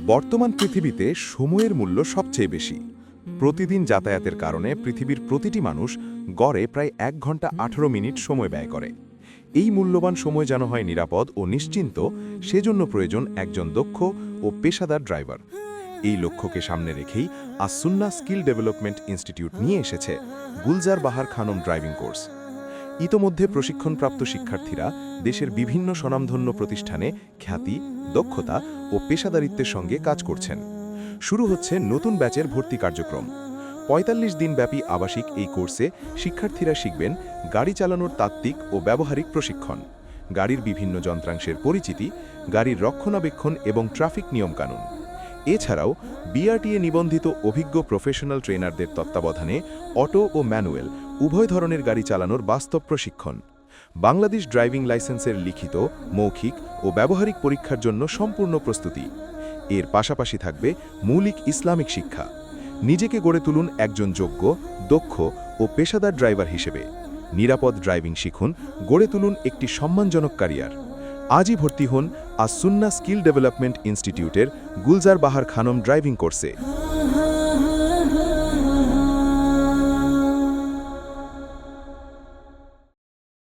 বর্তমান পৃথিবীতে সময়ের মূল্য সবচেয়ে বেশি। প্রতিদিন যাতায়াতের কারণে পৃথিবীর প্রতিটি মানুষ গড়ে প্রায় 1 ঘন্টা 18 মিনিট সময় ব্যয় করে। এই মূল্যবান সময় যেন হয় নিরাপদ ও নিশ্চিন্ত, সেজন্য প্রয়োজন একজন দক্ষ ও পেশাদার ড্রাইভার। এই লক্ষ্যকে সামনে রেখেই আস-সুন্নাহ স্কিল ডেভেলপমেন্ট ইনস্টিটিউট নিয়ে এসেছে গুলজার বাহার খানম ড্রাইভিং কোর্স। ইতোমধ্যে প্রশিক্ষণপ্রাপ্ত শিক্ষার্থীরা দেশের বিভিন্ন স্বনামধন্য প্রতিষ্ঠানে খ্যাতি, দক্ষতা ও পেশাদারিত্বের সঙ্গে কাজ করছেন। শুরু হচ্ছে নতুন ব্যাচের ভর্তি কার্যক্রম। ৪৫ দিনব্যাপী আবাসিক এই কোর্সে শিক্ষার্থীরা শিখবেন গাড়ি চালানোর তাত্ত্বিক ও ব্যবহারিক প্রশিক্ষণ, গাড়ির বিভিন্ন যন্ত্রাংশের পরিচিতি, গাড়ির রক্ষণাবেক্ষণ এবং ট্রাফিক নিয়মকানুন। এছাড়াও বিআরটিএ নিবন্ধিত অভিজ্ঞ প্রফেশনাল ট্রেনারদের তত্ত্বাবধানে অটো ও ম্যানুয়াল উভয় ধরনের গাড়ি চালানোর বাস্তব প্রশিক্ষণ। বাংলাদেশ ড্রাইভিং লাইসেন্সের লিখিত, মৌখিক ও ব্যবহারিক পরীক্ষার জন্য সম্পূর্ণ প্রস্তুতি। এর পাশাপাশি থাকবে মৌলিক ইসলামিক শিক্ষা। নিজেকে গড়ে তুলুন একজন যোগ্য, দক্ষ ও পেশাদার ড্রাইভার হিসেবে। নিরাপদ ড্রাইভিং শিখুন, গড়ে তুলুন একটি সম্মানজনক ক্যারিয়ার। আজই ভর্তি হন আস-সুন্নাহ স্কিল ডেভেলপমেন্ট ইনস্টিটিউটের গুলজার বাহার খানম ড্রাইভিং কোর্সে।